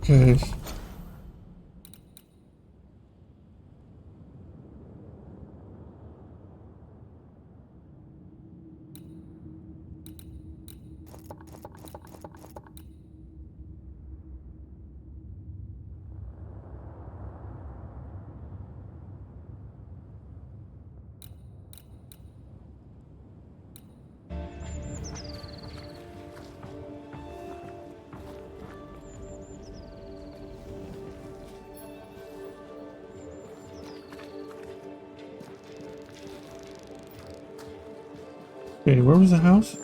Okay. Okay, where was the house?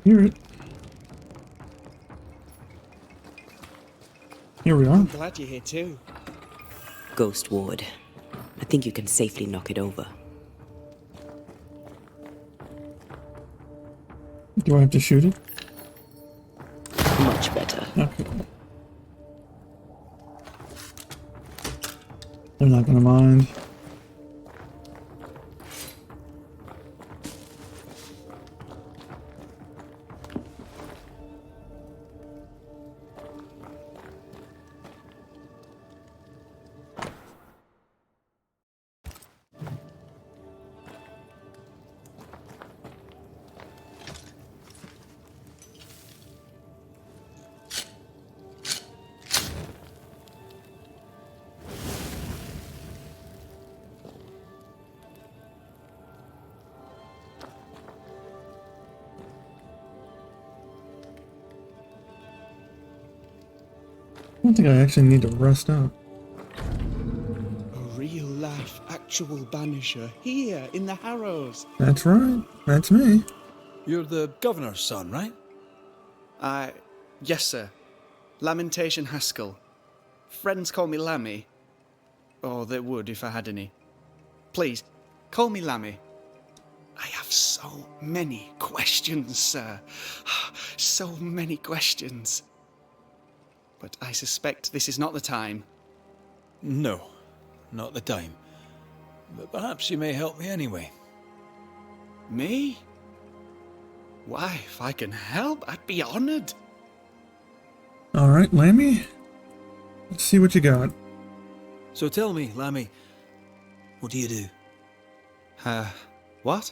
Hear it. Here we are. I'm glad you're here too. Ghost Ward. I think you can safely knock it over. Do I have to shoot it? Much better. Okay. They're not gonna mind. I don't think I actually need to rest up. A real life, actual Banisher here in the Harrows. That's right. That's me. You're the governor's son, right? Yes, sir. Lamentation Haskell. Friends call me Lammy. Or they would if I had any. Please, call me Lammy. I have so many questions, sir. So many questions. But I suspect this is not the time. No, not the time. But perhaps you may help me anyway. Me? Why, if I can help, I'd be honored. Alright, Lammy. Let's see what you got. So tell me, Lammy, what do you do? What?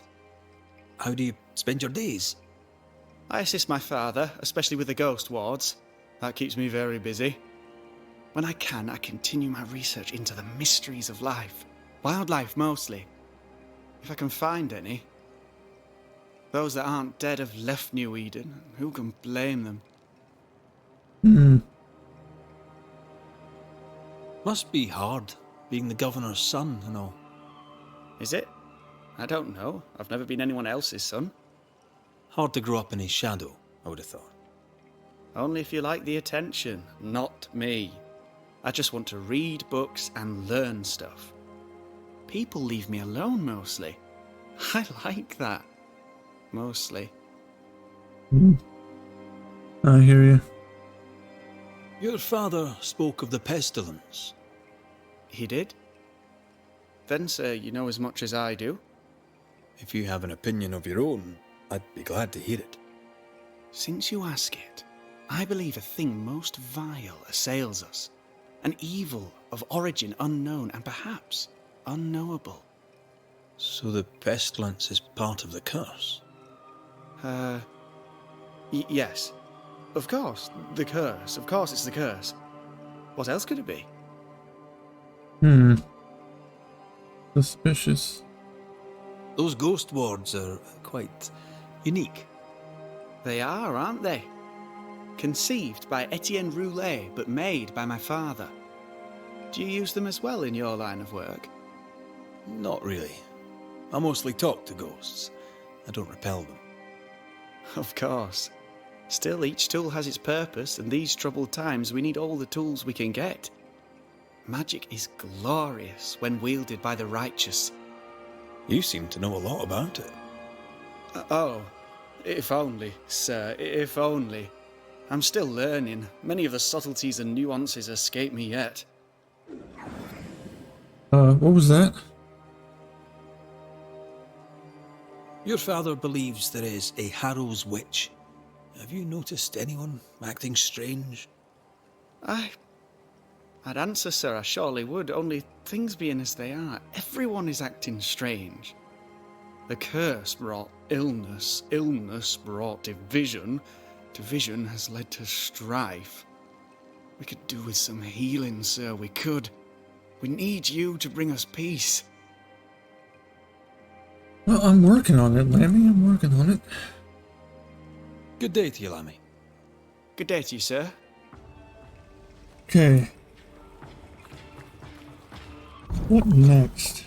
How do you spend your days? I assist my father, especially with the ghost wards. That keeps me very busy. When I can, I continue my research into the mysteries of life. Wildlife, mostly. If I can find any. Those that aren't dead have left New Eden. Who can blame them? Must be hard, being the governor's son and all. Is it? I don't know. I've never been anyone else's son. Hard to grow up in his shadow, I would have thought. Only if you like the attention, not me. I just want to read books and learn stuff. People leave me alone mostly. I like that. Mostly. I hear you. Your father spoke of the pestilence. He did? Then, sir, you know as much as I do. If you have an opinion of your own, I'd be glad to hear it. Since you ask it, I believe a thing most vile assails us. An evil of origin unknown and perhaps unknowable. So the pestilence is part of the curse? Yes. Of course, the curse. Of course it's the curse. What else could it be? Suspicious. Those ghost wards are quite unique. They are, aren't they? Conceived by Etienne Roulet, but made by my father. Do you use them as well in your line of work? Not really. I mostly talk to ghosts. I don't repel them. Of course. Still, each tool has its purpose, and these troubled times we need all the tools we can get. magic is glorious when wielded by the righteous. You seem to know a lot about it. Oh, if only, sir, if only. I'm still learning. Many of the subtleties and nuances escape me yet. What was that? Your father believes there is a Harrow's witch. Have you noticed anyone acting strange? I'd answer, sir, I surely would, only things being as they are, everyone is acting strange. The curse brought illness, illness brought division, division has led to strife. We could do with some healing, sir, we could. We need you to bring us peace. Well, I'm working on it, Lammy. I'm working on it. Good day to you, Lammy. Good day to you, sir. Okay. What next?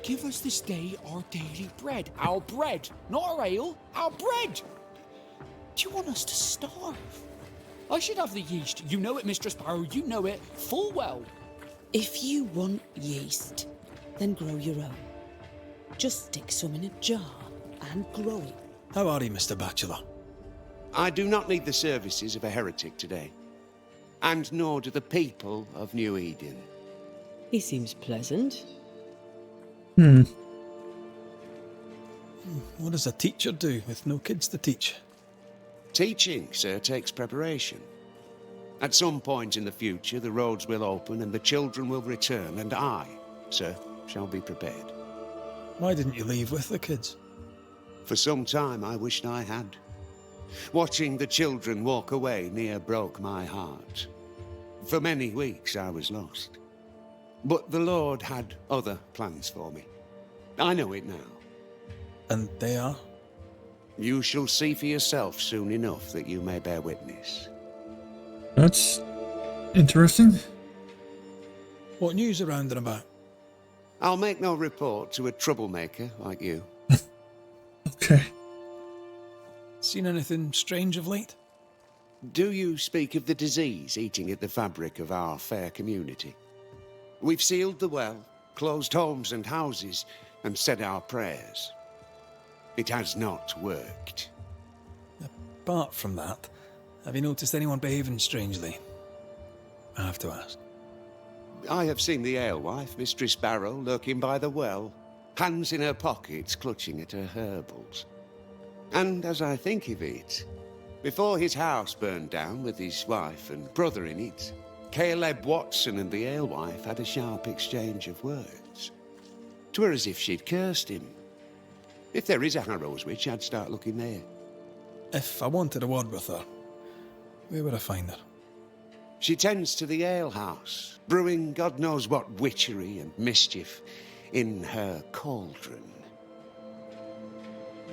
Give us this day our daily bread. Our bread, not our ale, our bread. Do you want us to starve? I should have the yeast. You know it, Mistress Barrow. You know it full well. If you want yeast, then grow your own. Just stick some in a jar and grow it. How are you, Mr. Bachelor? I do not need the services of a heretic today, and nor do the people of New Eden. He seems pleasant. What does a teacher do with no kids to teach? Teaching, sir, takes preparation. At some point in the future, the roads will open and the children will return, and I, sir, shall be prepared. Why didn't you leave with the kids? For some time, I wished I had. Watching the children walk away near broke my heart. For many weeks, I was lost. But the Lord had other plans for me. I know it now. And they are? You shall see for yourself soon enough that you may bear witness. That's interesting. What news around and about? I'll make no report to a troublemaker like you. Okay. Seen anything strange of late? Do you speak of the disease eating at the fabric of our fair community? We've sealed the well, closed homes and houses, and said our prayers. It has not worked. Apart from that, have you noticed anyone behaving strangely? I have to ask. I have seen the alewife, Mistress Barrow, lurking by the well, hands in her pockets clutching at her herbals. And as I think of it, before his house burned down with his wife and brother in it, Caleb Watson and the alewife had a sharp exchange of words. 'Twere as if she'd cursed him. If there is a Harrow's witch, I'd start looking there. If I wanted a word with her, where would I find her? She tends to the alehouse, brewing God knows what witchery and mischief in her cauldron.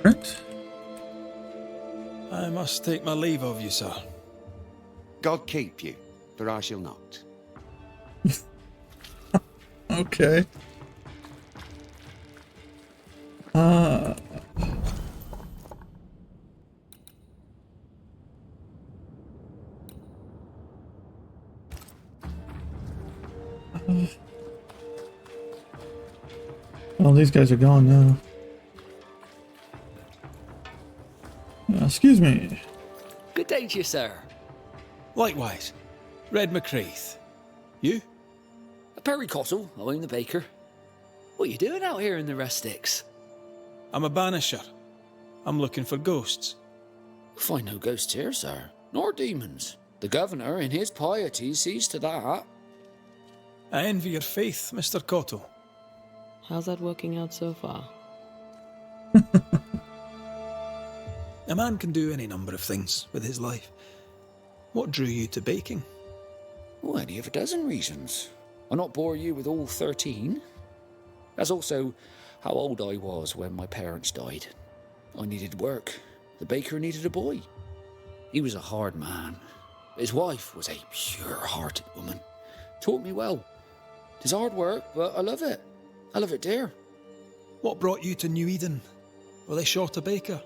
Right. I must take my leave of you, sir. God keep you, for I shall not. Okay. Well, these guys are gone now. Excuse me. Good day to you, sir. Likewise. Red McCraith. You? Perry Cottle, I'm the baker. What are you doing out here in the rustics? I'm a banisher. I'm looking for ghosts. Find no ghosts here, sir, nor demons. The governor, in his piety, sees to that. I envy your faith, Mr. Cottle. How's that working out so far? A man can do any number of things with his life. What drew you to baking? Oh, any of a dozen reasons. I'll not bore you with all 13. That's also how old I was when my parents died. I needed work. The baker needed a boy. He was a hard man. His wife was a pure-hearted woman. Taught me well. 'Tis hard work, but I love it. I love it dear. What brought you to New Eden? Were they short a baker?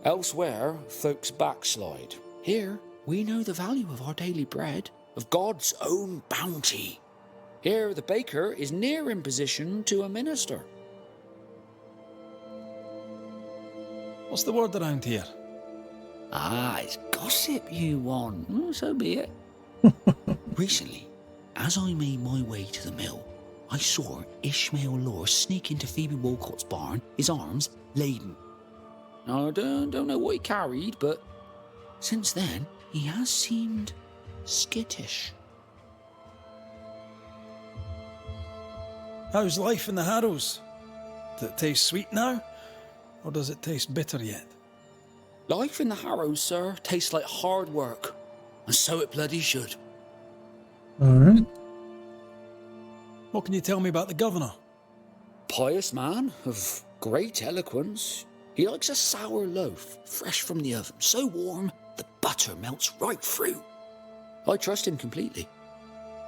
Elsewhere, folks backslide. Here, we know the value of our daily bread, of God's own bounty. Here, the baker is near in position to a minister. What's the word around here? Ah, it's gossip you want. Well, so be it. Recently, as I made my way to the mill, I saw Ishmael Law sneak into Phoebe Walcott's barn, his arms laden. Now, I don't know what he carried, but since then, he has seemed skittish. How's life in the Harrows? Does it taste sweet now? Or does it taste bitter yet? Life in the Harrows, sir, tastes like hard work. And so it bloody should. Alright. What can you tell me about the governor? Pious man of great eloquence. He likes a sour loaf, fresh from the oven, so warm the butter melts right through. I trust him completely.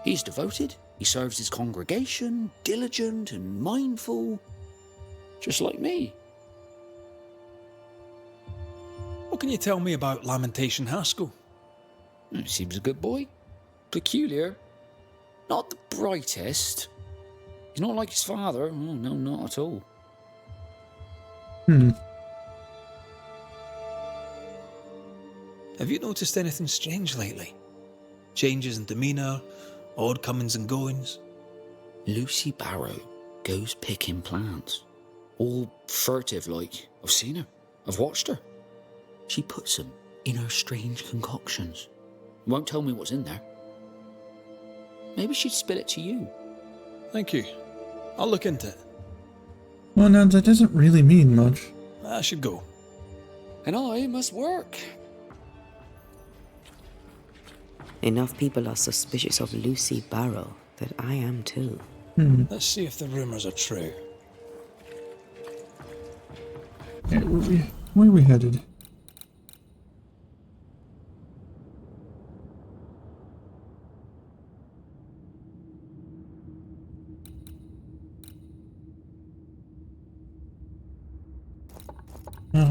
He's devoted, he serves his congregation, diligent and mindful, just like me. What can you tell me about Lamentation Haskell? He seems a good boy. Peculiar. Not the brightest. He's not like his father. Oh, no, not at all. Have you noticed anything strange lately? Changes in demeanour, odd comings and goings? Lucy Barrow goes picking plants. All furtive like. I've seen her. I've watched her. She puts them in her strange concoctions. Won't tell me what's in there. Maybe she'd spill it to you. Thank you. I'll look into it. Well, now that doesn't really mean much. I should go. And I must work. Enough people are suspicious of Lucy Barrow that I am too. Let's see if the rumours are true. Yeah, where are we headed?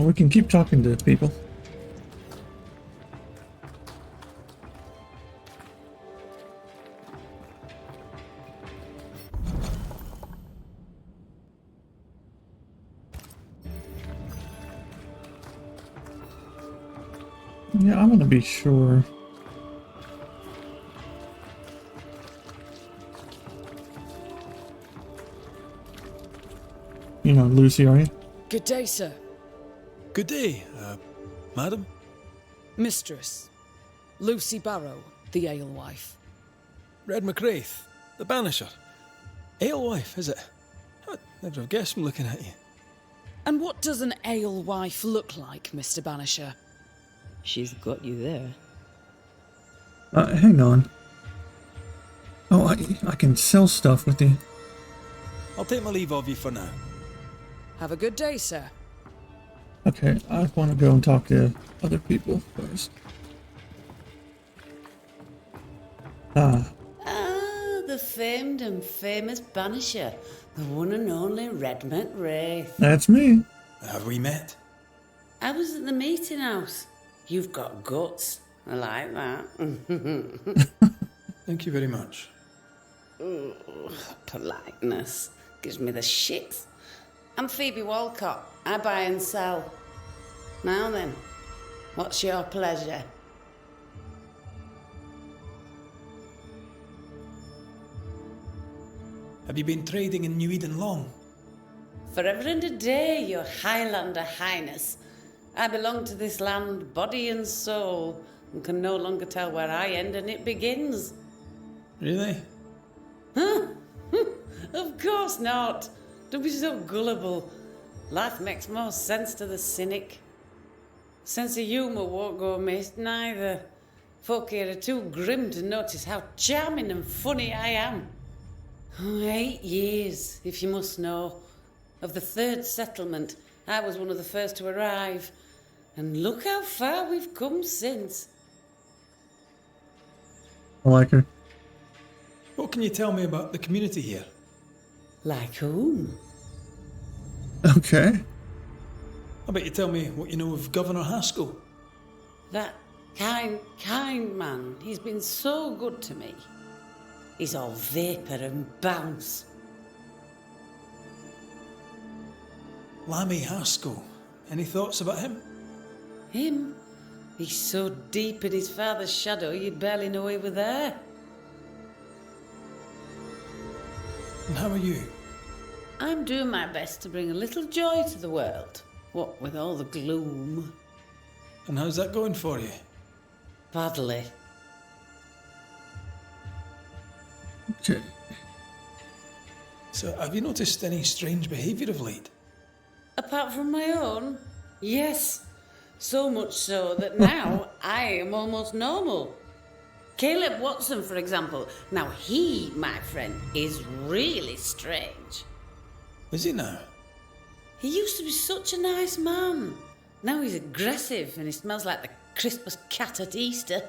We can keep talking to people. Yeah, I'm gonna be sure. You know Lucy, are you? Good day, sir. Good day, madam. Mistress. Lucy Barrow, the alewife. Red McWraith, the Banisher. Alewife, is it? I'd never have guessed from looking at you. And what does an alewife look like, Mr. Banisher? She's got you there. Hang on. Oh, I can sell stuff with the... I'll take my leave of you for now. Have a good day, sir. Okay, I want to go and talk to other people first. Ah, the famed and famous Banisher. The one and only Red McWraith. That's me. Have we met? I was at the meeting house. You've got guts. I like that. Thank you very much. Ooh, politeness. Gives me the shits. I'm Phoebe Walcott. I buy and sell. Now then, what's your pleasure? Have you been trading in New Eden long? Forever and a day, your Highlander Highness. I belong to this land, body and soul, and can no longer tell where I end and it begins. Really? Huh? Of course not. Don't be so gullible. Life makes more sense to the cynic. Sense of humour won't go amiss, neither. Folk here are too grim to notice how charming and funny I am. 8 years, if you must know. Of the third settlement, I was one of the first to arrive. And look how far we've come since. I like her. What can you tell me about the community here? Like whom? Okay. How about you tell me what you know of Governor Haskell? That kind man. He's been so good to me. He's all vapour and bounce. Lammy Haskell. Any thoughts about him? Him? He's so deep in his father's shadow you'd barely know he were there. And how are you? I'm doing my best to bring a little joy to the world. What with all the gloom. And how's that going for you? Badly. Okay. So, have you noticed any strange behaviour of late? Apart from my own? Yes. So much so that now I am almost normal. Caleb Watson, for example. Now he, my friend, is really strange. Is he now? He used to be such a nice man. Now he's aggressive and he smells like the crispest cat at Easter.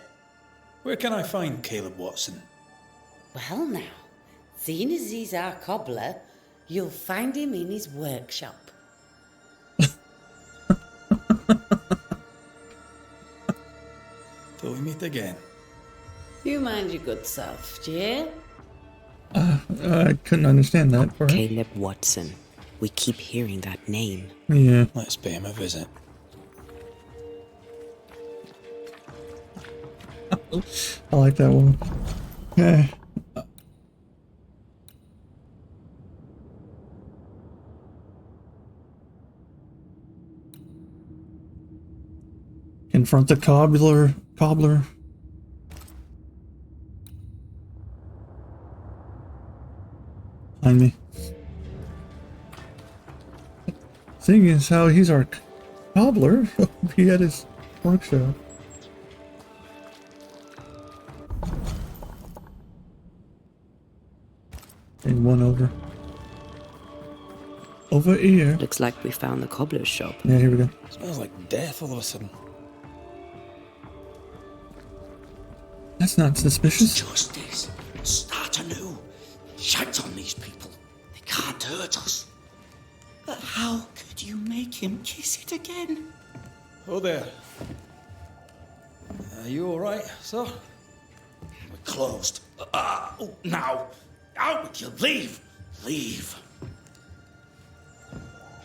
Where can I find Caleb Watson? Well now, seeing as he's our cobbler, you'll find him in his workshop. Till we meet again. You mind your good self, do you hear? I couldn't understand that part. Caleb Watson. We keep hearing that name. Yeah. Let's pay him a visit. I like that one. Okay. Confront the cobbler. Find me. Seeing as how he's our cobbler, he'll be at his workshop. And one over. Over here. Looks like we found the cobbler's shop. Yeah, here we go. Smells like death all of a sudden. That's not suspicious. Justice. Start anew. Shout on these people. They can't hurt us. But how could you make him kiss it again? Oh there. Are you alright, sir? We're closed. Now. Out with you. Leave. Leave.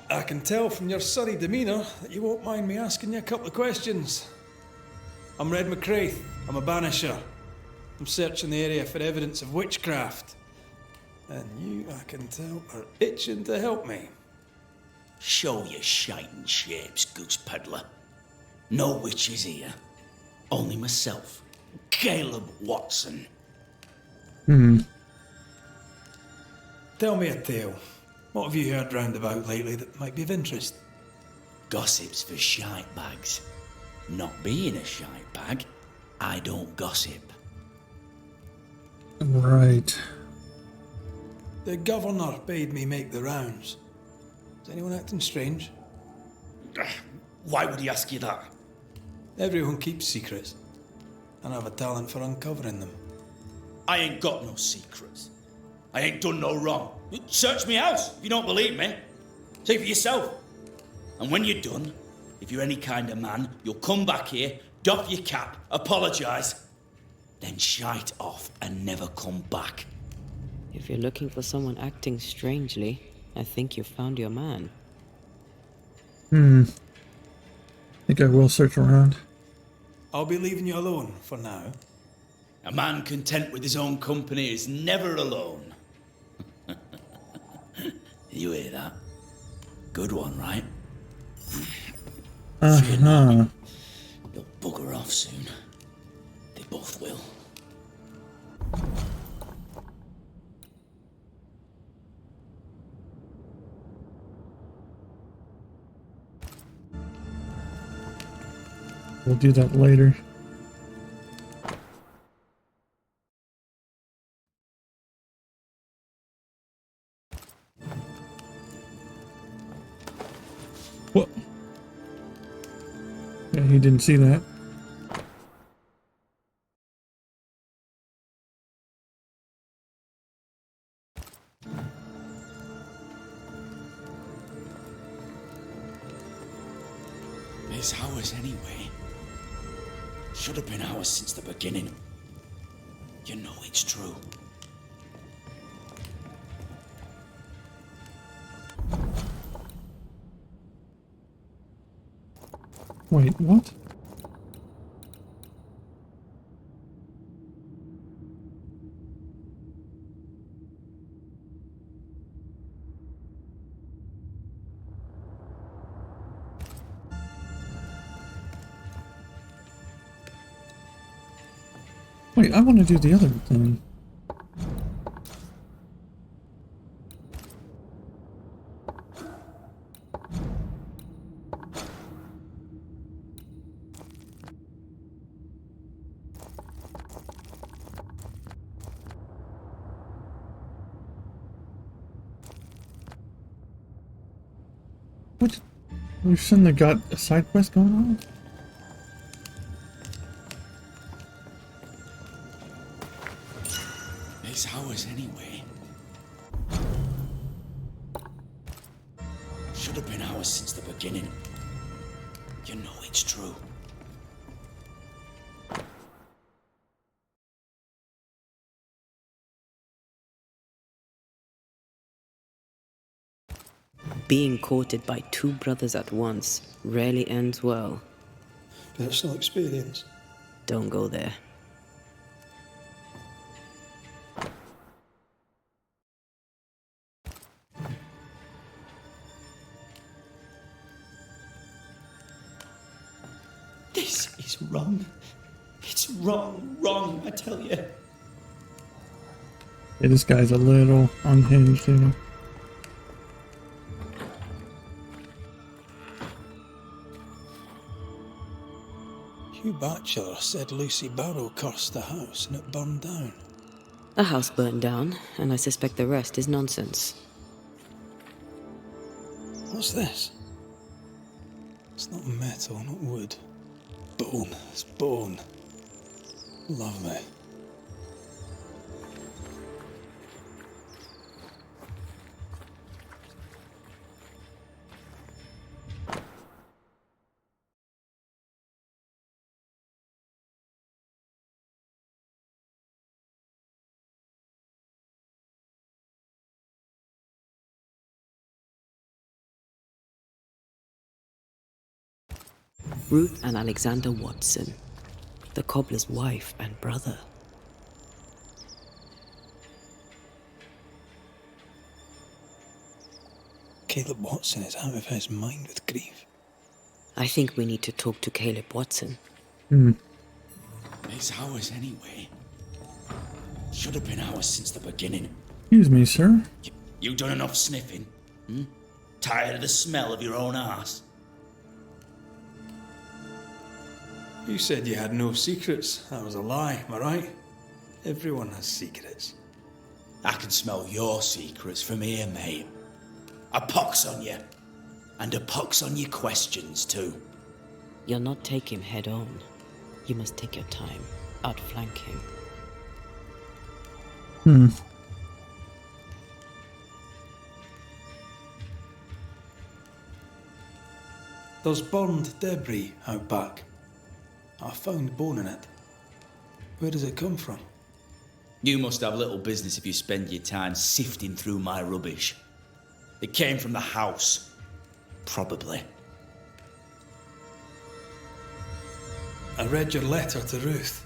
I can tell from your surly demeanour that you won't mind me asking you a couple of questions. I'm Red McCraith. I'm a banisher. I'm searching the area for evidence of witchcraft. And you, I can tell, are itching to help me. Show your shining shapes, goose peddler. No witches here. Only myself, Caleb Watson. Tell me a tale. What have you heard round about lately that might be of interest? Gossip's for shite bags. Not being a shite bag, I don't gossip. Right. The governor bade me make the rounds. Is anyone acting strange? Why would he ask you that? Everyone keeps secrets, and I have a talent for uncovering them. I ain't got no secrets. I ain't done no wrong. Search me house if you don't believe me. See for yourself. And when you're done, if you're any kind of man, you'll come back here, doff your cap, apologise, then shite off and never come back. If you're looking for someone acting strangely, I think you've found your man. Think I will search around. I'll be leaving you alone for now. A man content with his own company is never alone. You hear that? Good one, right? You'll bugger off soon. They both will. We'll do that later. What? Yeah, he didn't see that. It's ours anyway. Should have been ours since the beginning. You know it's true. Wait, what? Wait, I want to do the other thing. What? We've suddenly got a side quest going on? It's ours anyway. Should have been ours since the beginning. You know it's true. Being courted by two brothers at once rarely ends well. Personal experience. Don't go there. This is wrong. It's wrong, I tell you. Yeah, this guy's a little unhinged, you know. Hugh Batchelor said Lucy Barrow cursed the house and it burned down. The house burned down, and I suspect the rest is nonsense. What's this? It's not metal, not wood. Bone. It's bone. Love me. Ruth and Alexander Watson, the cobbler's wife and brother. Caleb Watson is out of his mind with grief. I think we need to talk to Caleb Watson. It's ours anyway. Should have been ours since the beginning. Excuse me, sir. You done enough sniffing? Tired of the smell of your own arse? You said you had no secrets. That was a lie, am I right? Everyone has secrets. I can smell your secrets from here, mate. A pox on you. And a pox on your questions, too. You'll not take him head on. You must take your time, outflank him. There's burned debris out back. I found bone in it. Where does it come from? You must have little business if you spend your time sifting through my rubbish. It came from the house. Probably. I read your letter to Ruth.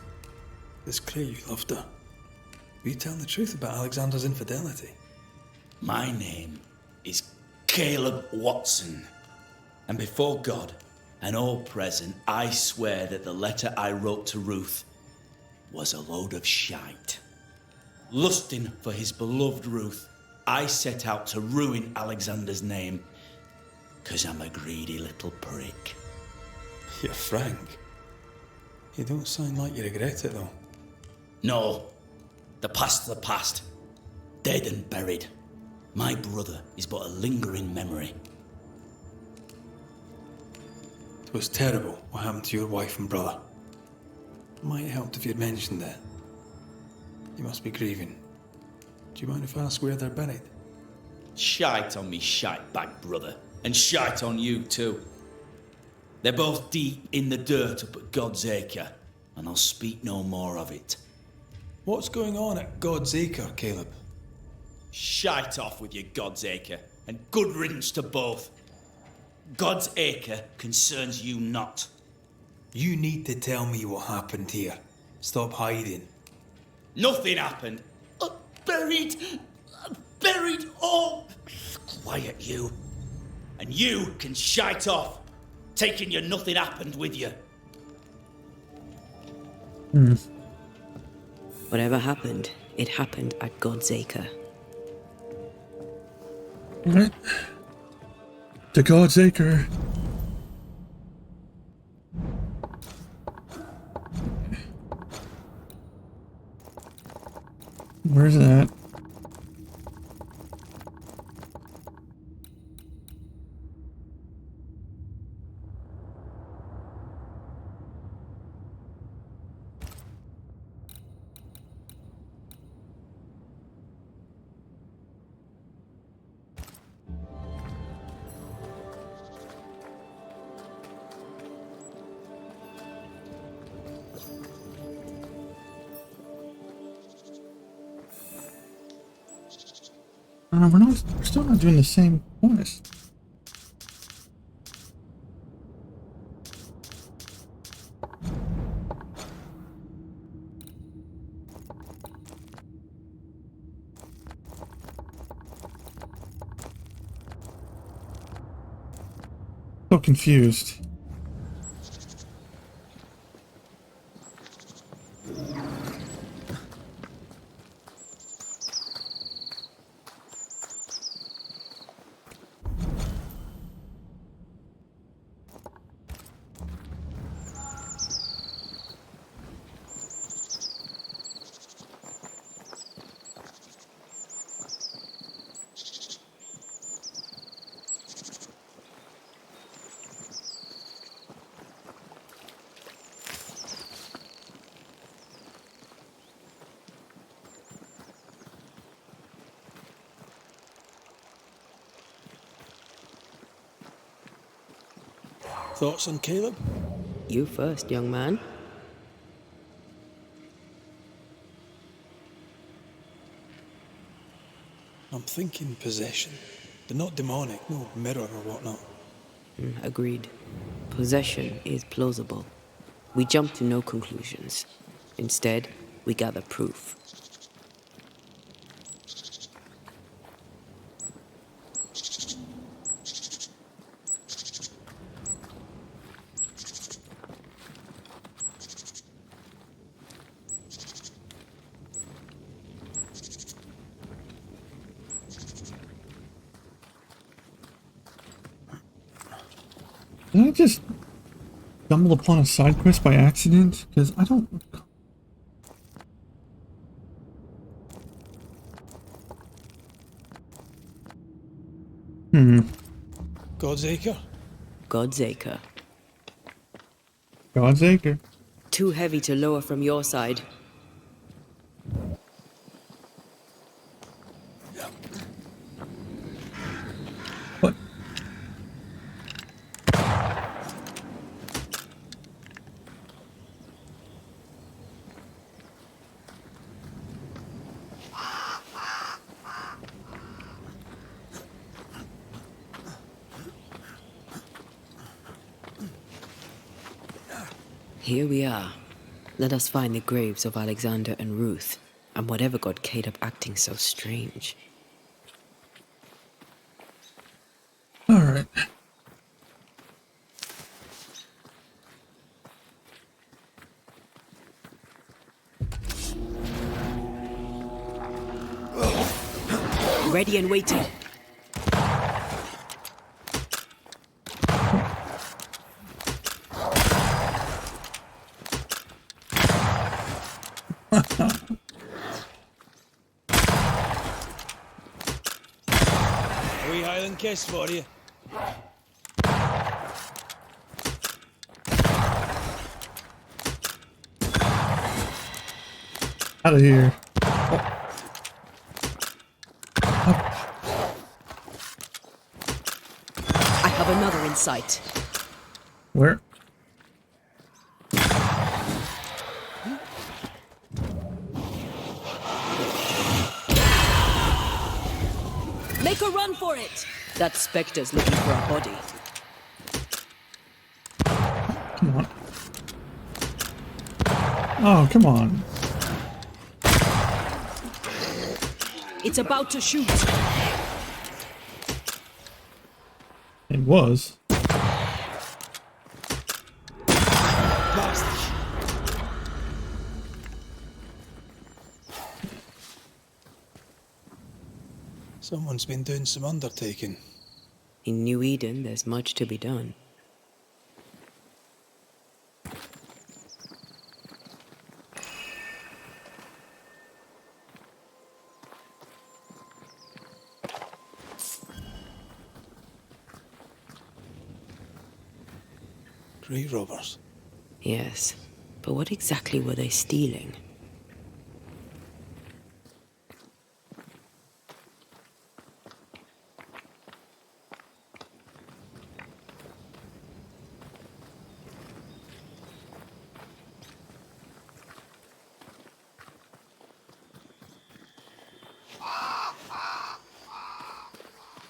It's clear you loved her. Were you telling the truth about Alexander's infidelity? My name is Caleb Watson. And before God and all present, I swear that the letter I wrote to Ruth was a load of shite. Lusting for his beloved Ruth, I set out to ruin Alexander's name, 'cause I'm a greedy little prick. You're frank. You don't sound like you regret it, though. No, the past's the past. Dead and buried. My brother is but a lingering memory. It was terrible what happened to your wife and brother. Might have helped if you'd mentioned it. You must be grieving. Do you mind if I ask where they're buried? Shite on me shite bag brother. And shite on you too. They're both deep in the dirt up at God's Acre, and I'll speak no more of it. What's going on at God's Acre, Caleb? Shite off with your God's Acre, and good riddance to both. God's Acre concerns you not. You need to tell me what happened here. Stop hiding. Nothing happened. Buried all. Quiet, you. And you can shite off, taking your nothing happened with you. Whatever happened, it happened at God's Acre. Alright. To God's Acre. Where's that? We're still not doing the same quest. So confused. Thoughts on Caleb? You first, young man. I'm thinking possession. They're not demonic, no mirror or whatnot. Agreed. Possession is plausible. We jump to no conclusions. Instead, we gather proof. Did I just stumble upon a side quest by accident? Because I don't... God's Acre? God's Acre. God's Acre. Too heavy to lower from your side. What? Here we are. Let us find the graves of Alexander and Ruth, and whatever got Caleb acting so strange. Alright. Ready and waiting. A wee Highland kiss for you. Out of here. I have another in sight. Where? Make a run for it! That specter's looking for a body. Come on. Oh, come on. It's about to shoot. It was. Someone's been doing some undertaking. In New Eden, there's much to be done. Grave robbers. Yes, but what exactly were they stealing?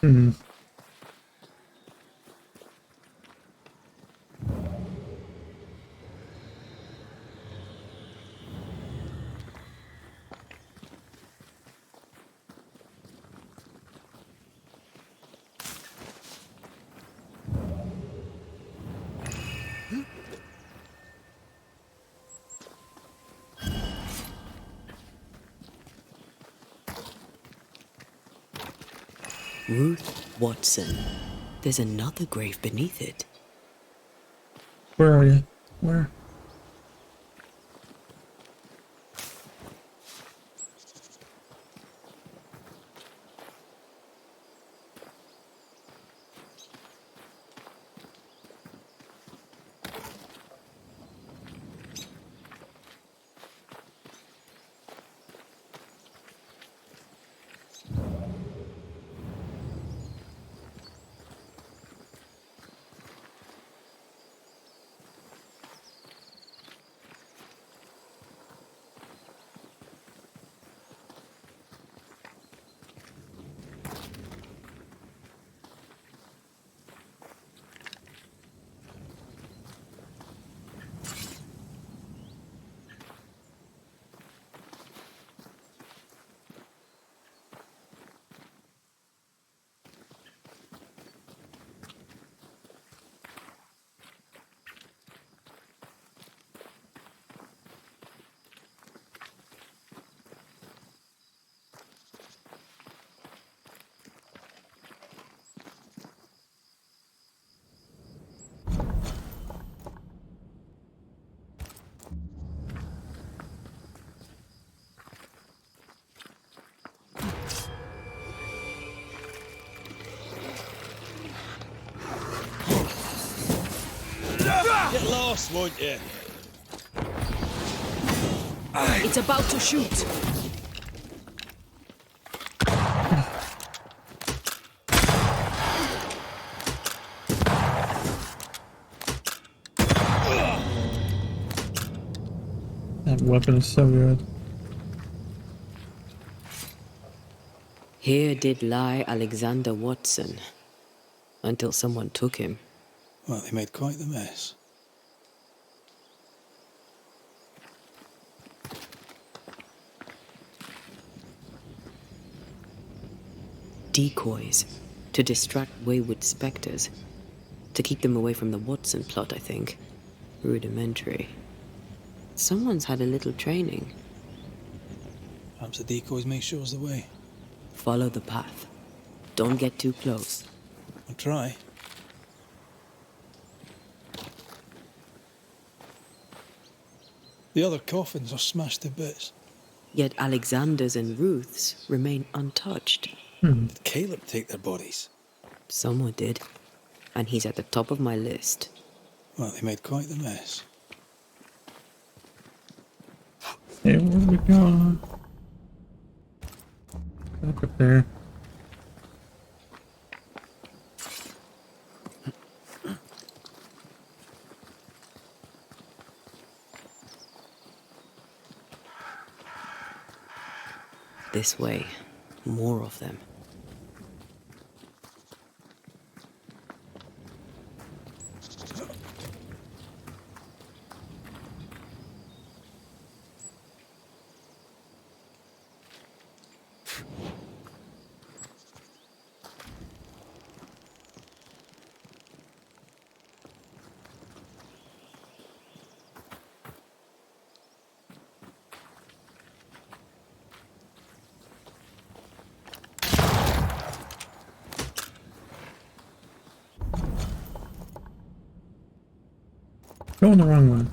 Hmm. Ruth Watson. There's another grave beneath it. Where are you? Where? Get lost, won't you? It's about to shoot. That weapon is so good. Here did lie Alexander Watson. Until someone took him. Well, they made quite the mess. Decoys. To distract wayward specters. To keep them away from the Watson plot, I think. Rudimentary. Someone's had a little training. Perhaps the decoys may show us the way. Follow the path. Don't get too close. I'll try. The other coffins are smashed to bits. Yet Alexander's and Ruth's remain untouched. Did Caleb take their bodies? Someone did. And he's at the top of my list. Well, they made quite the mess. Hey, where are we going? Back up there. This way. More of them. Going the wrong way.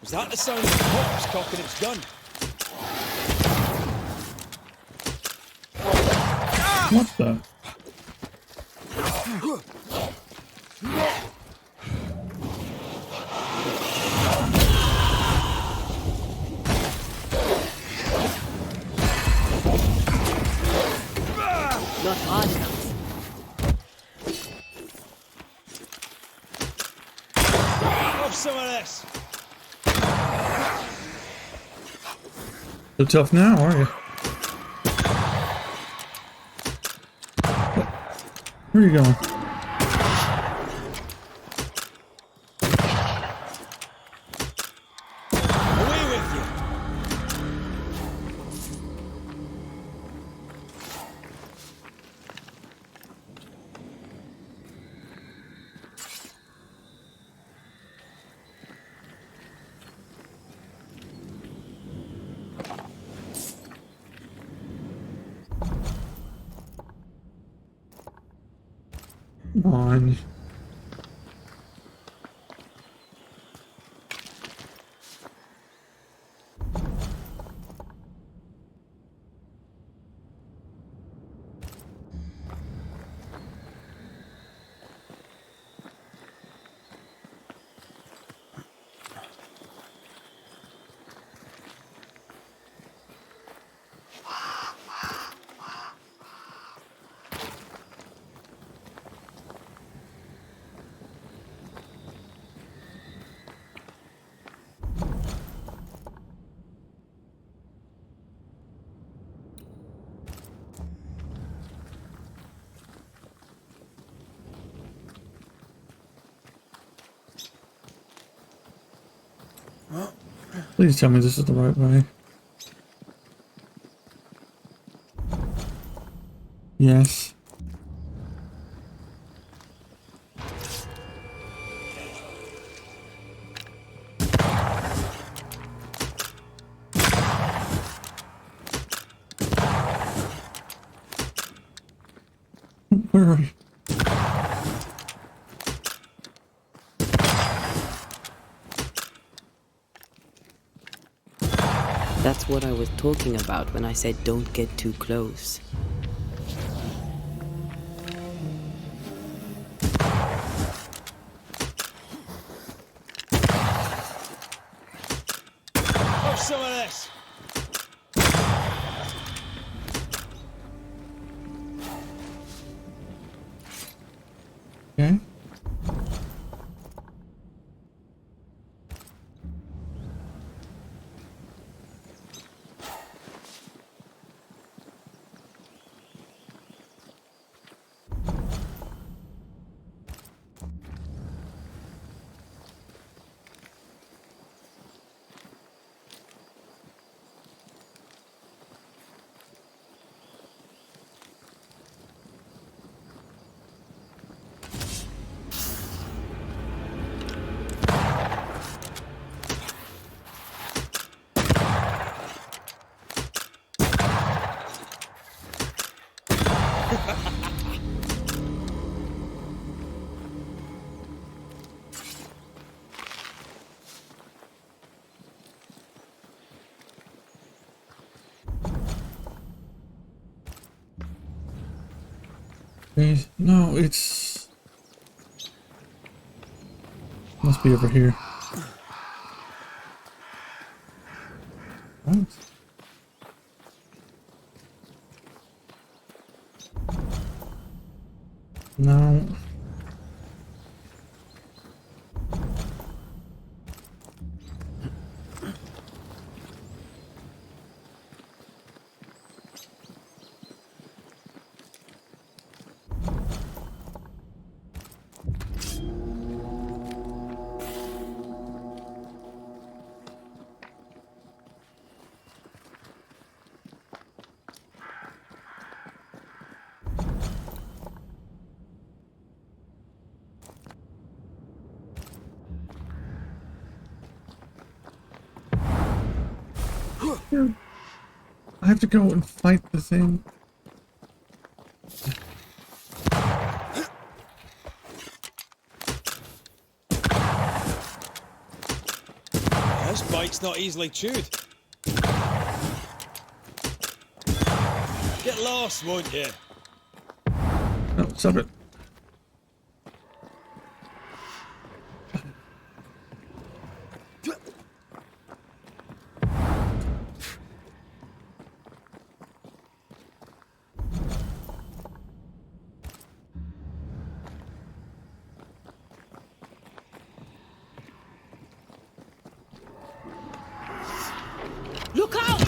Was that the sound of the corpse cocking its gun? What the? Not hard enough. Have some of this! So tough now, are you? Where are you going? Away with you! Come on. Please tell me this is the right way. Yes. Where are you? That's what I was talking about when I said don't get too close. Have some of this! Okay. Okay, no, it's... Must be over here. What? No. Dude, I have to go and fight the thing. This bite's not easily chewed. Get lost, won't you? No, stop it. Look out!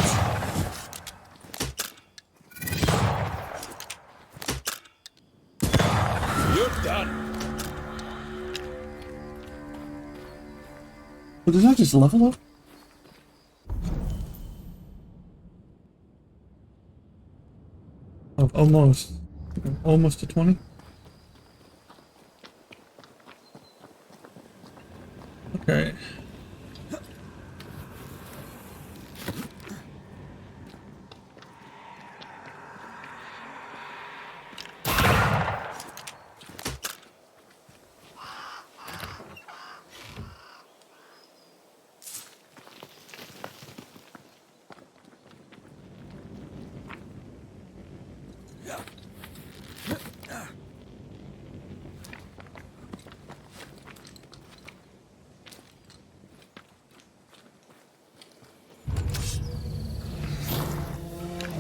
You're done. Well, does that just level up? Oh, almost. Almost to 20? Okay.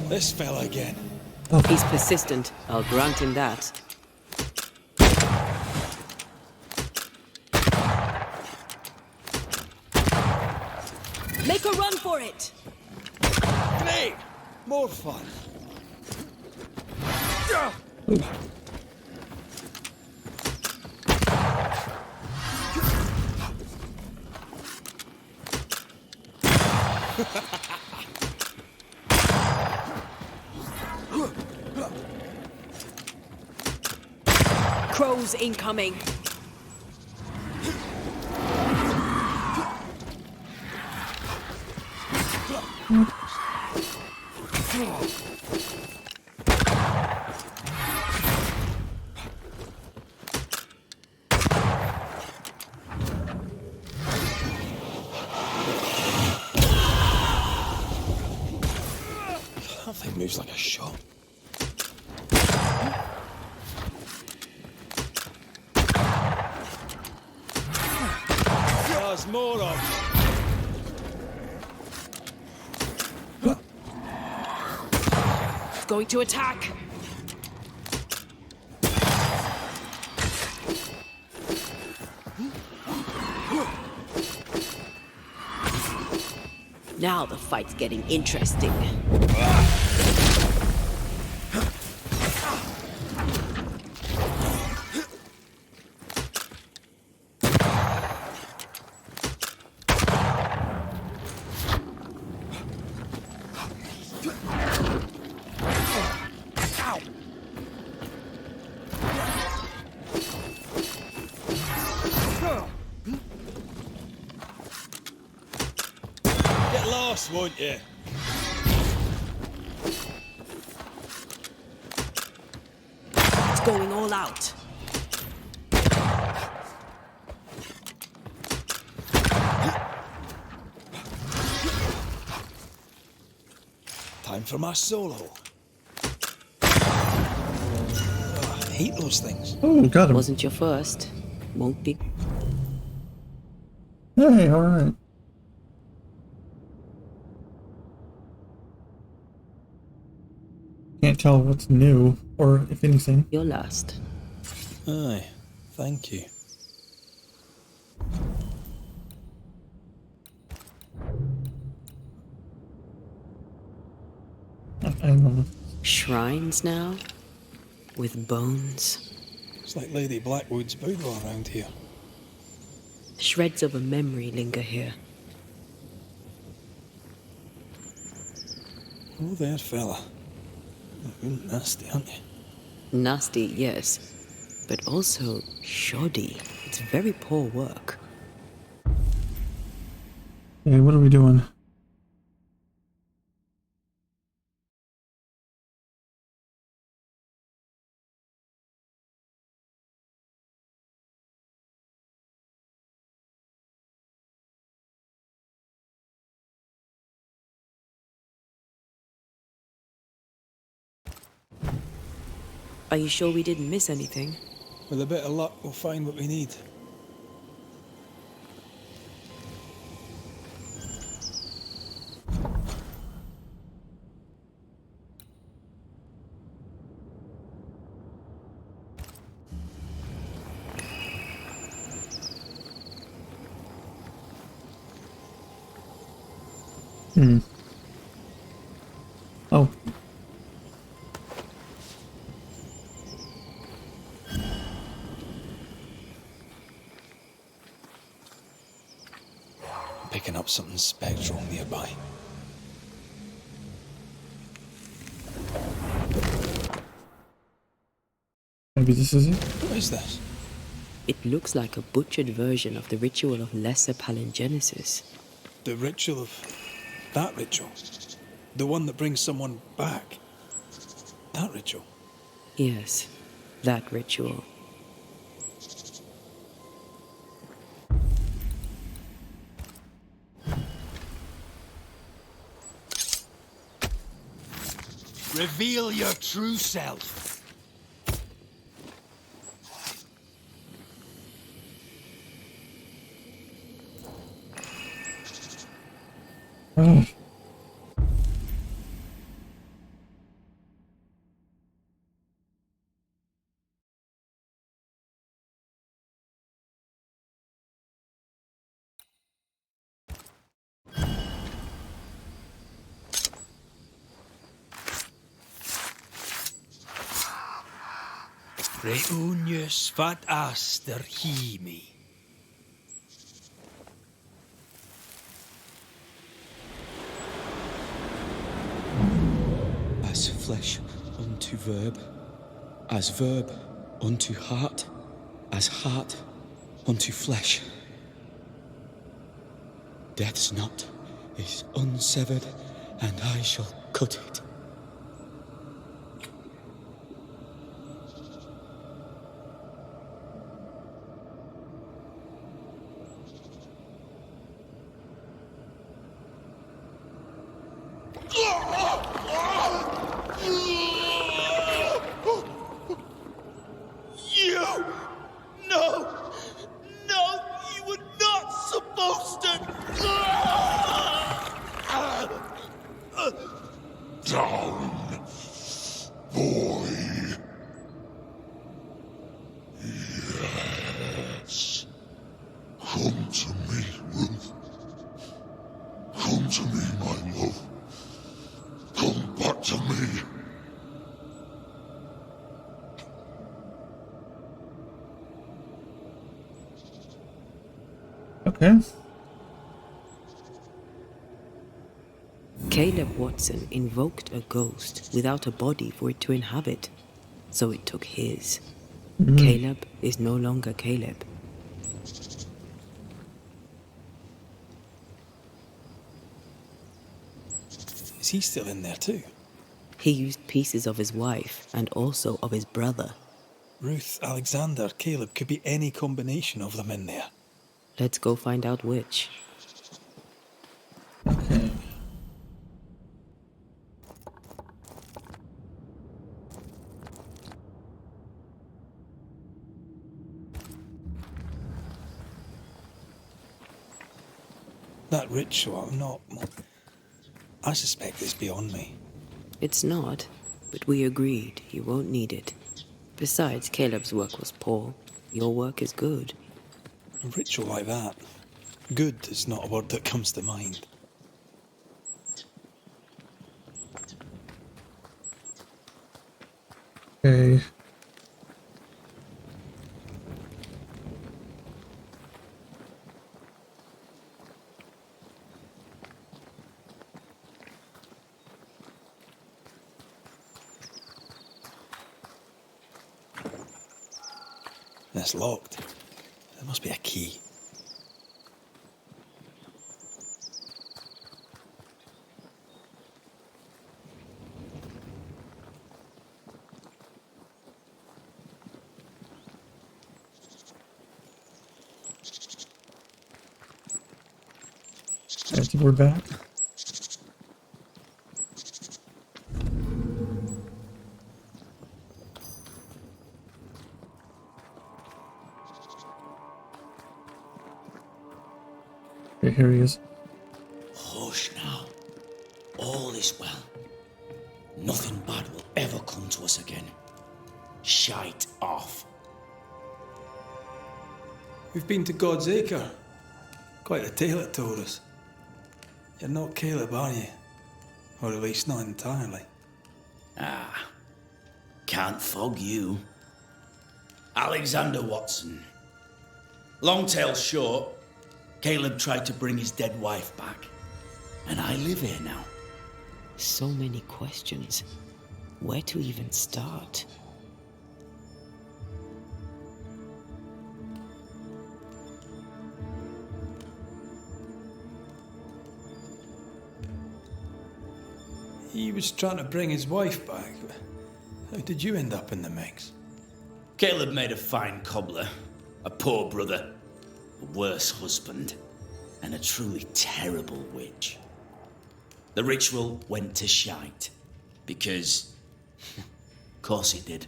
This fella again. He's persistent, I'll grant him that. Make a run for it! Great! More fun. Crows incoming. That thing moves like a shot. There's more of. Going to attack. Now the fight's getting interesting. Get lost, won't you? It's going all out. Time for my solo. hate those things. Oh, got him. Wasn't your first. Won't be. Hey, alright. Can't tell what's new, or if anything. Your last. Aye, thank you. Hang on. Shrines now? With bones? It's like Lady Blackwood's boudoir around here. Shreds of a memory linger here. Oh, there, fella. You're nasty, aren't you? Nasty, yes. But also shoddy. It's very poor work. Hey, what are we doing? Are you sure we didn't miss anything? With a bit of luck, we'll find what we need. Oh. Picking up something spectral nearby. Maybe this is it? What is this? It looks like a butchered version of the ritual of Lesser Palingenesis. The ritual of... that ritual? The one that brings someone back? That ritual? Yes, that ritual. Reveal your true self. Oh. Reunius vat aster himi. As flesh unto verb, as verb unto heart, as heart unto flesh. Death's knot is unsevered, and I shall cut it. Okay. Caleb Watson invoked a ghost without a body for it to inhabit, so it took his. Caleb is no longer Caleb. Is he still in there too? He used pieces of his wife and also of his brother. Ruth, Alexander, Caleb, could be any combination of them in there. Let's go find out which. Okay. That ritual, I'm not... I suspect it's beyond me. It's not, but we agreed you won't need it. Besides, Caleb's work was poor. Your work is good. A ritual like that, good is not a word that comes to mind. Okay. It's locked. There must be a key. That's we're back. Okay, here he is. Hush now. All is well. Nothing bad will ever come to us again. Shite off. We've been to God's Acre. Quite a tale it told us. You're not Caleb, are you? Or at least not entirely. Ah. Can't fog you. Alexander Watson. Long tale short, Caleb tried to bring his dead wife back. And I live here now. So many questions. Where to even start? He was trying to bring his wife back. How did you end up in the mix? Caleb made a fine cobbler, a poor brother, a worse husband, and a truly terrible witch. The ritual went to shite, because... of course it did.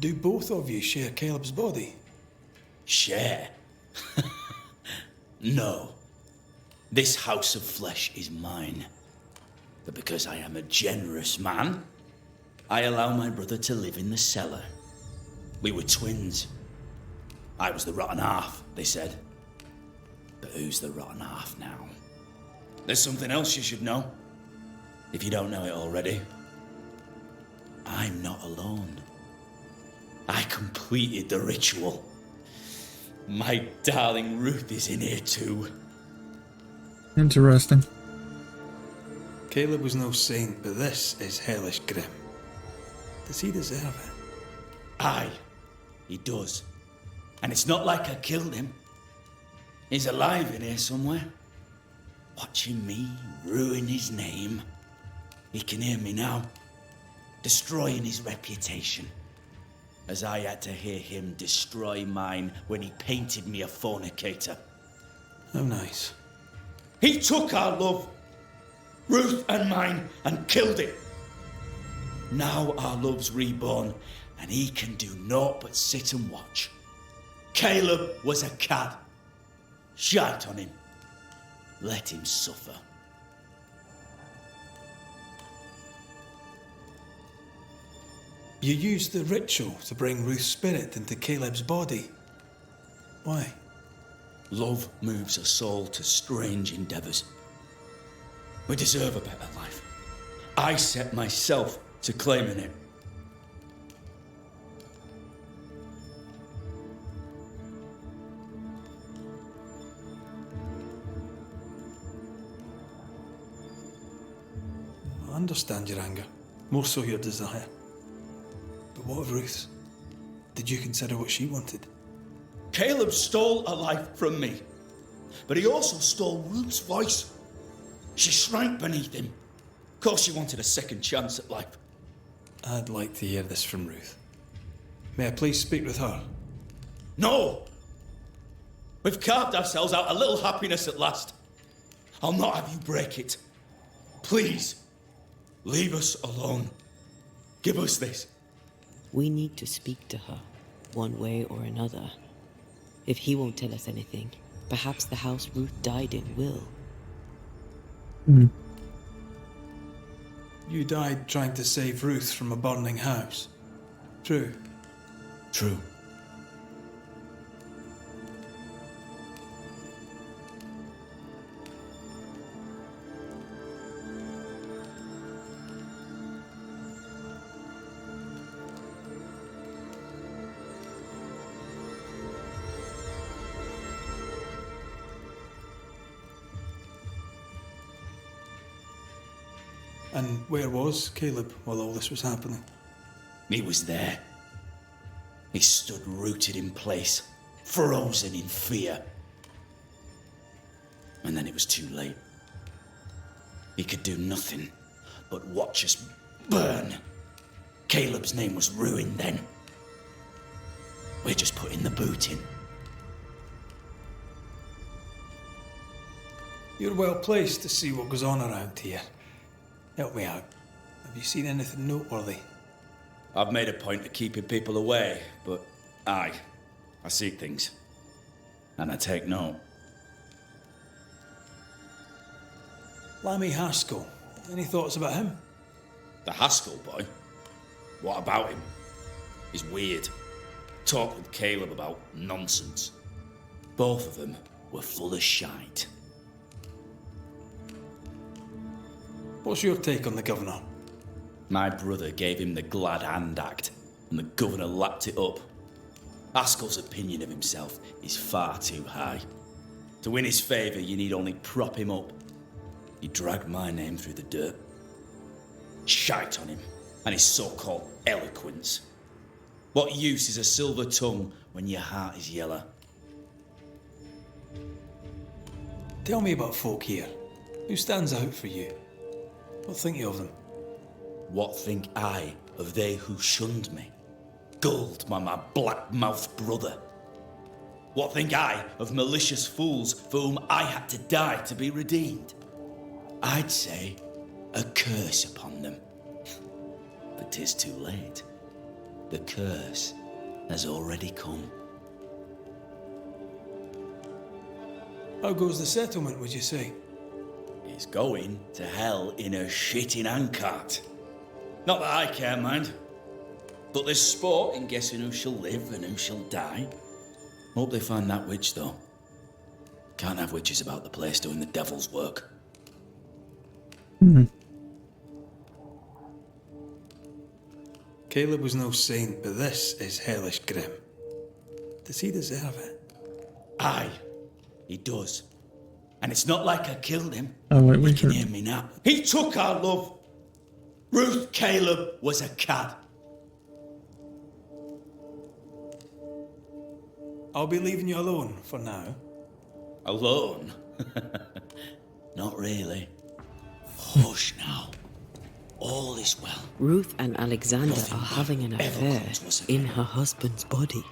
Do both of you share Caleb's body? Share? No. This house of flesh is mine. But because I am a generous man, I allow my brother to live in the cellar. We were twins. I was the rotten half, they said. But who's the rotten half now? There's something else you should know. If you don't know it already. I'm not alone. I completed the ritual. My darling Ruth is in here too. Interesting. Caleb was no saint, but this is hellish grim. Does he deserve it? Aye, he does. And it's not like I killed him. He's alive in here somewhere. Watching me ruin his name. He can hear me now. Destroying his reputation. As I had to hear him destroy mine when he painted me a fornicator. How nice. He took our love, Ruth and mine, and killed it. Now our love's reborn, and he can do naught but sit and watch. Caleb was a cad. Shite on him. Let him suffer. You used the ritual to bring Ruth's spirit into Caleb's body. Why? Love moves a soul to strange endeavours. We deserve a better life. I set myself to claiming it. I understand your anger, more so your desire. But what of Ruth's? Did you consider what she wanted? Caleb stole a life from me, but he also stole Ruth's voice. She shrank beneath him. Of course she wanted a second chance at life. I'd like to hear this from Ruth. May I please speak with her? No! We've carved ourselves out a little happiness at last. I'll not have you break it. Please, leave us alone. Give us this. We need to speak to her, one way or another. If he won't tell us anything, perhaps the house Ruth died in will. You died trying to save Ruth from a burning house. True. True. And where was Caleb while all this was happening? He was there. He stood rooted in place, frozen in fear. And then it was too late. He could do nothing but watch us burn. Caleb's name was ruined then. We're just putting the boot in. You're well placed to see what goes on around here. Help me out. Have you seen anything noteworthy? I've made a point of keeping people away, but I see things. And I take note. Lammy Haskell. Any thoughts about him? The Haskell boy? What about him? He's weird. Talked with Caleb about nonsense. Both of them were full of shite. What's your take on the governor? My brother gave him the Glad Hand Act, and the governor lapped it up. Haskell's opinion of himself is far too high. To win his favour, you need only prop him up. He dragged my name through the dirt. Shite on him, and his so-called eloquence. What use is a silver tongue when your heart is yellow? Tell me about folk here. Who stands out for you? What think you of them? What think I of they who shunned me, gulled by my black-mouthed brother? What think I of malicious fools for whom I had to die to be redeemed? I'd say a curse upon them. But 'tis too late. The curse has already come. How goes the settlement, would you say? It's going to hell in a shitting handcart. Not that I care, mind. But there's sport in guessing who shall live and who shall die. Hope they find that witch, though. Can't have witches about the place doing the devil's work. Caleb was no saint, but this is hellish grim. Does he deserve it? Aye, he does. And it's not like I killed him. Oh, wait, You can hear me now. He took our love. Ruth Caleb was a cad. I'll be leaving you alone for now. Alone? Not really. Hush now. All is well. Ruth and Alexander Nothing are having an ever affair comes to us in again. her husband's body.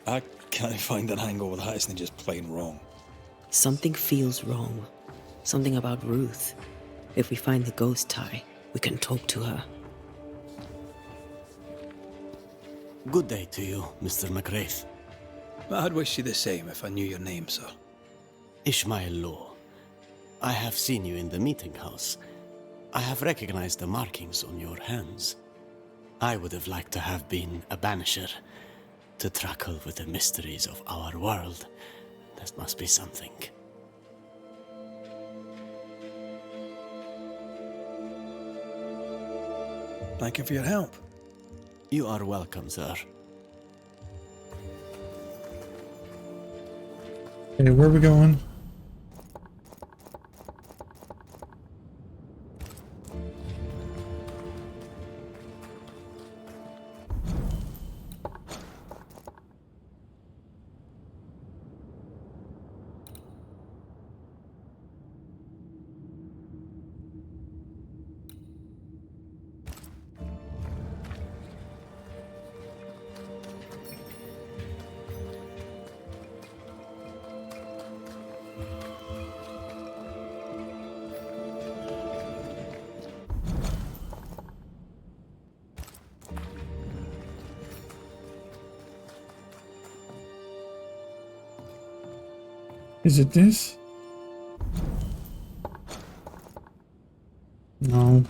I can't find an angle with that, isn't it just plain wrong? Something feels wrong. Something about Ruth. If we find the ghost tie, we can talk to her. Good day to you, Mr. McGrath. I'd wish you the same if I knew your name, sir. Ishmael Law. I have seen you in the meeting house. I have recognized the markings on your hands. I would have liked to have been a banisher, to tackle with the mysteries of our world. That must be something. Thank you for your help. You are welcome, sir. Okay, where are we going? Is it this? No.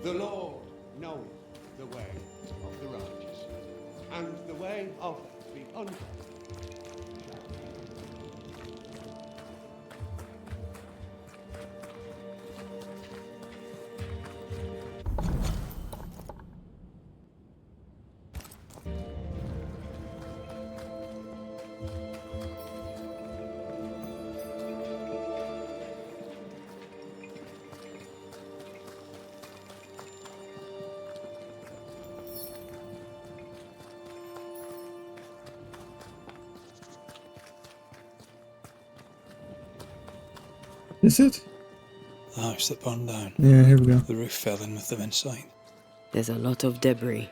The Lord knoweth the way of the righteous, and the way of the ungodly. Is it? The house that burned down. Yeah, here we go. The roof fell in with them inside. There's a lot of debris.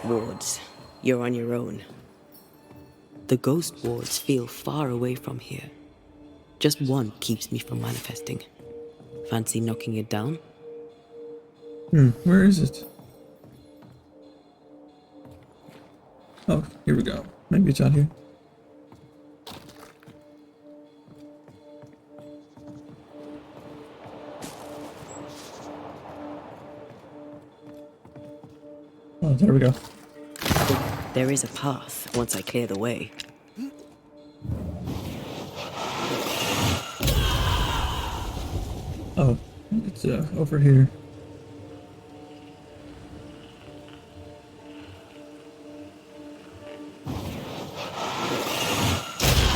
Wards, you're on your own. The ghost wards feel far away from here. Just one keeps me from manifesting. Fancy knocking it down? Where is it? Oh, here we go. Maybe it's out here. Oh, there we go. There is a path once I clear the way. Oh, it's over here.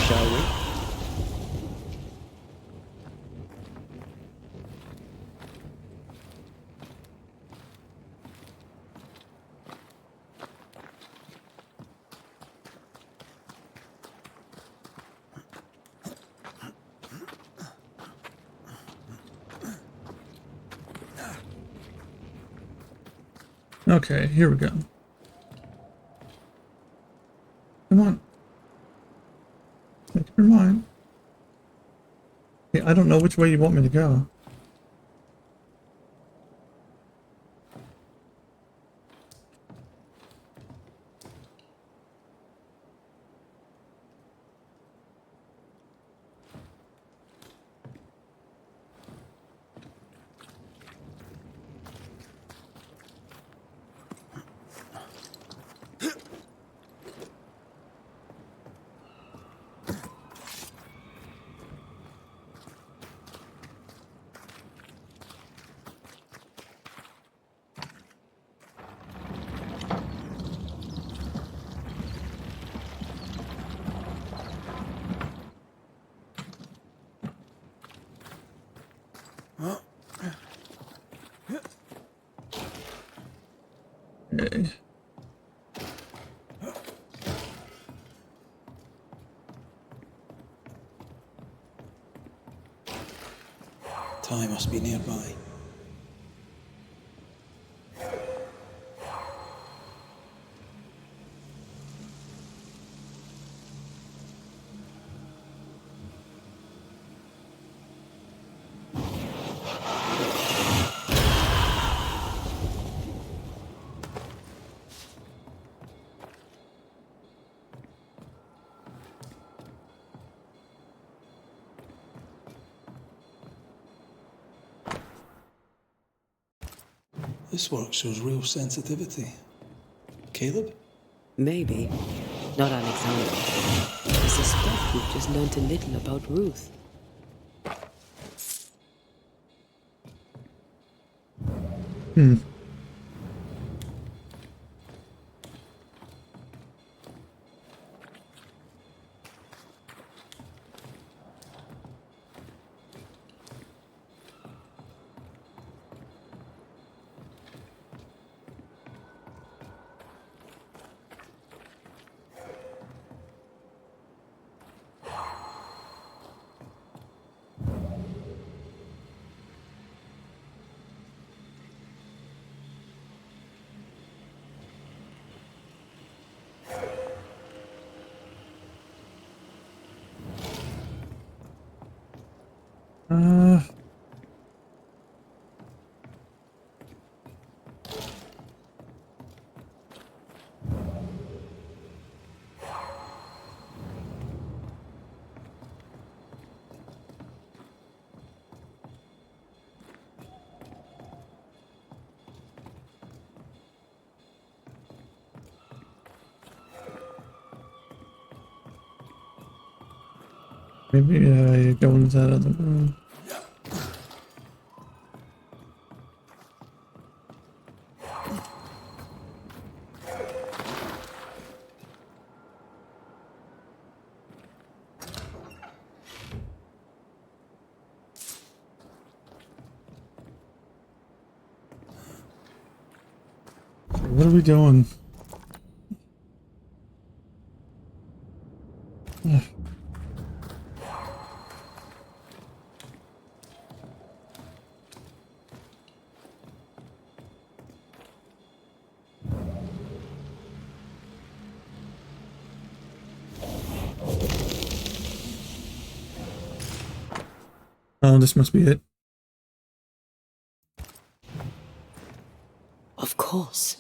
Shall we? Okay, here we go. Come on. Make up your mind. Yeah, I don't know which way you want me to go. Okay. Ty must be nearby. This work shows real sensitivity. Caleb? Maybe. Not Alexander. I suspect we've just learned a little about Ruth. Maybe you go into that other room. What are we doing? Oh, this must be it. Of course.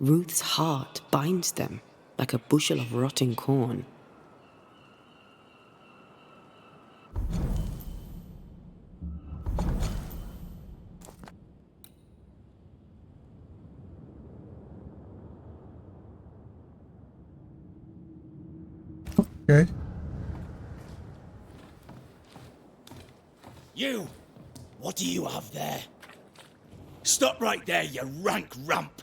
Ruth's heart binds them like a bushel of rotting corn. Okay. You! What do you have there? Stop right there, you rank ramp!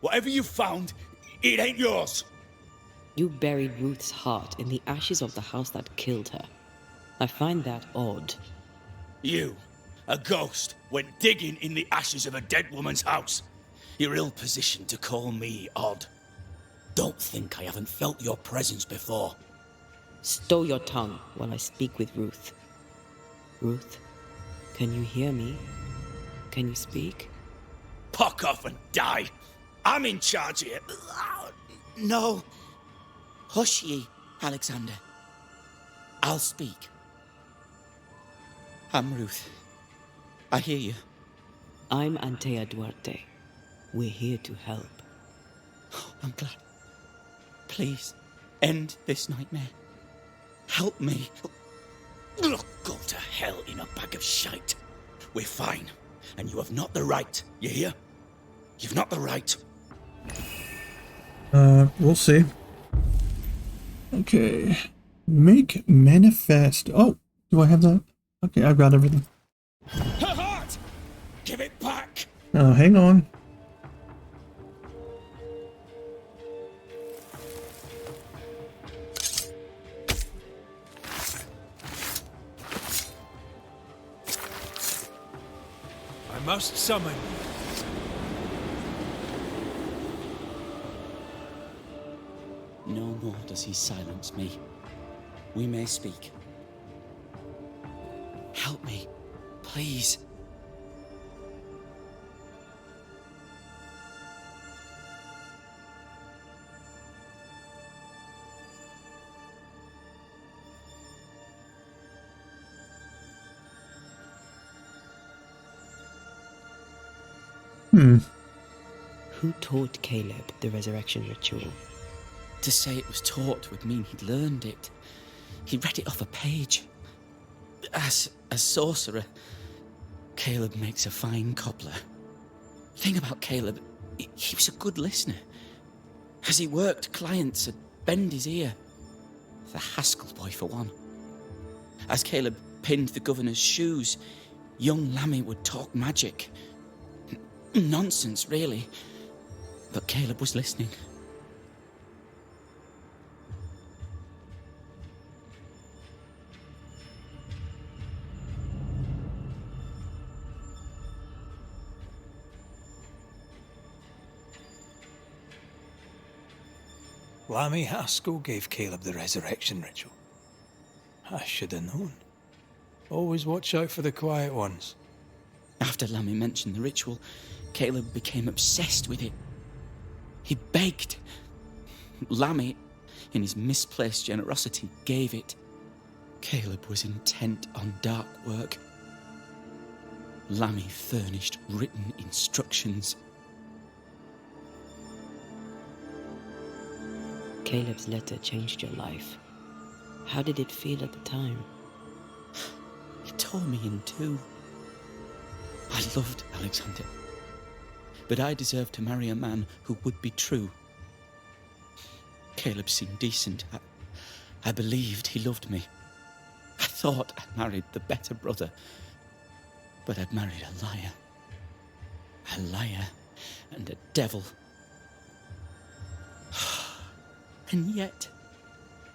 Whatever you found, it ain't yours! You buried Ruth's heart in the ashes of the house that killed her. I find that odd. You, a ghost, went digging in the ashes of a dead woman's house. You're ill-positioned to call me odd. Don't think I haven't felt your presence before. Stow your tongue while I speak with Ruth. Ruth, can you hear me? Can you speak? Puck off and die! I'm in charge here. No. Hush ye, Alexander. I'll speak. I'm Ruth. I hear you. I'm Antea Duarte. We're here to help. Oh, I'm glad. Please, end this nightmare. Help me. Go to hell in a bag of shite. We're fine, and you have not the right, you hear? You've not the right. We'll see. Okay. Make manifest. Oh, do I have that? Okay, I've got everything. Her heart! Give it back! Hang on. I must summon you. No more does he silence me. We may speak. Help me, please. Who taught Caleb the resurrection ritual? To say it was taught would mean he'd learned it. He read it off a page. As a sorcerer, Caleb makes a fine cobbler. thing about Caleb, he was a good listener. As he worked, clients would bend his ear. The Haskell boy, for one. As Caleb pinned the governor's shoes, young Lammy would talk magic. Nonsense, really. But Caleb was listening. Lammy Haskell gave Caleb the resurrection ritual. I should have known. Always watch out for the quiet ones. After Lammy mentioned the ritual, Caleb became obsessed with it. He begged. Lammy, in his misplaced generosity, gave it. Caleb was intent on dark work. Lammy furnished written instructions. Caleb's letter changed your life. How did it feel at the time? It tore me in two. I loved Alexander, but I deserved to marry a man who would be true. Caleb seemed decent. I believed he loved me. I thought I married the better brother, but I'd married a liar. A liar and a devil. And yet,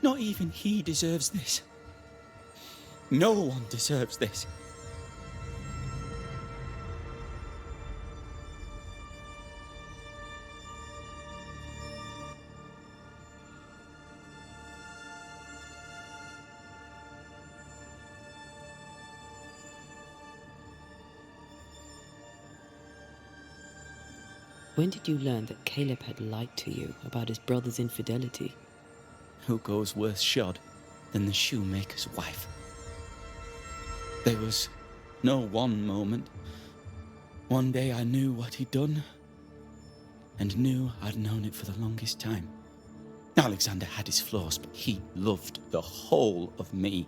not even he deserves this. No one deserves this. When did you learn that Caleb had lied to you about his brother's infidelity? Who goes worse shod than the shoemaker's wife? There was no one moment. One day I knew what he'd done, and knew I'd known it for the longest time. Alexander had his flaws, but he loved the whole of me.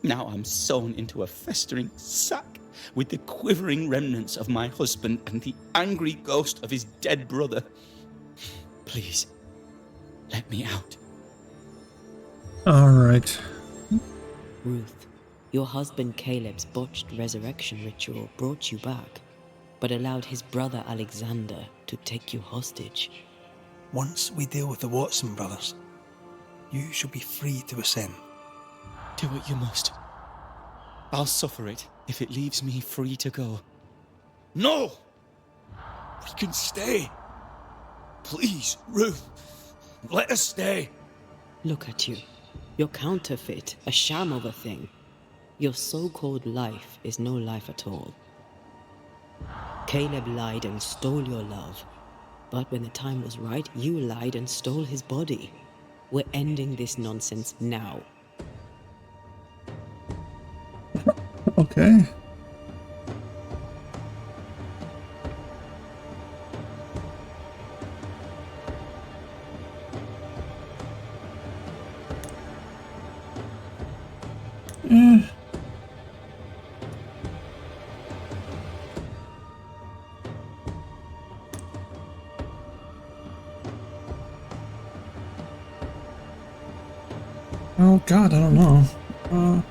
Now I'm sewn into a festering sack with the quivering remnants of my husband and the angry ghost of his dead brother. Please, let me out. All right. Ruth, your husband Caleb's botched resurrection ritual brought you back, but allowed his brother Alexander to take you hostage. Once we deal with the Watson brothers, you shall be free to ascend. Do what you must. I'll suffer it if it leaves me free to go. No! We can stay. Please, Ruth, let us stay. Look at you. You're counterfeit, a sham of a thing. Your so-called life is no life at all. Caleb lied and stole your love. But when the time was right, you lied and stole his body. We're ending this nonsense now. Okay. Oh God, I don't know.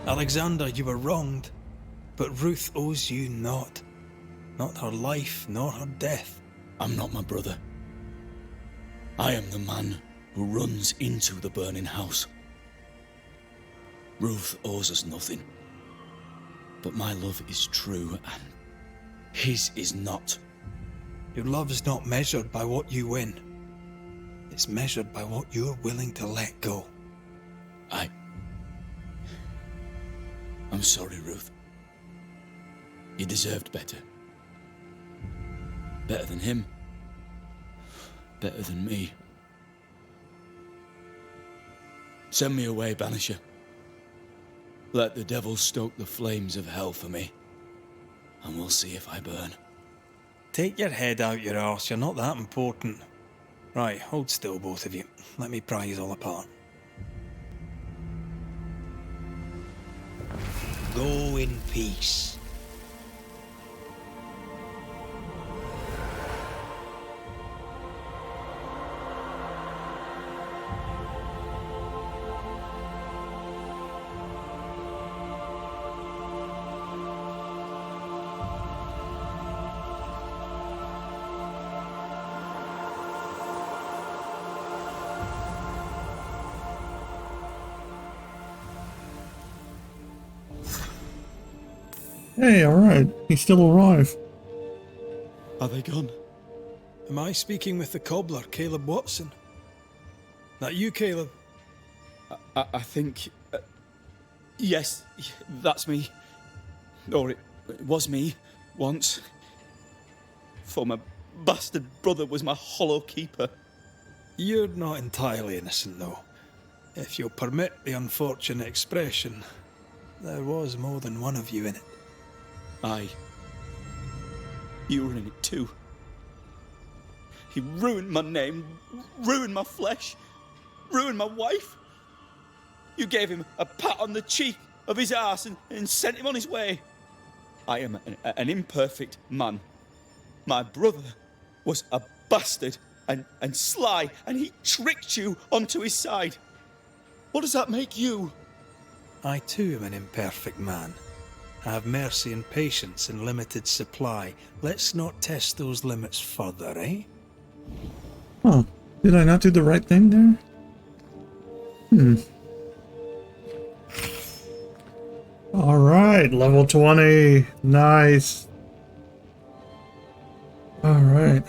Alexander, you were wronged, but Ruth owes you naught. Not her life, nor her death. I'm not my brother. I am the man who runs into the burning house. Ruth owes us nothing. But my love is true, and his is not. Your love is not measured by what you win. It's measured by what you're willing to let go. I'm sorry, Ruth. You deserved better. Better than him. Better than me. Send me away, Banisher. Let the devil stoke the flames of hell for me. and we'll see if I burn. Take your head out your arse, you're not that important. Right, hold still, both of you. Let me pry you all apart. Go in peace. Hey, alright. He's still alive. Are they gone? Am I speaking with the cobbler, Caleb Watson? That you, Caleb? I think... yes, that's me. Or it was me, once. For my bastard brother was my hollow keeper. You're not entirely innocent, though. If you'll permit the unfortunate expression, there was more than one of you in it. Aye. You were in it too. He ruined my name, ruined my flesh, ruined my wife. You gave him a pat on the cheek of his arse and sent him on his way. I am an imperfect man. My brother was a bastard and sly, and he tricked you onto his side. What does that make you? I too am an imperfect man. I have mercy and patience in limited supply. Let's not test those limits further, eh? Huh. Did I not do the right thing there? Alright, level 20. Nice. Alright.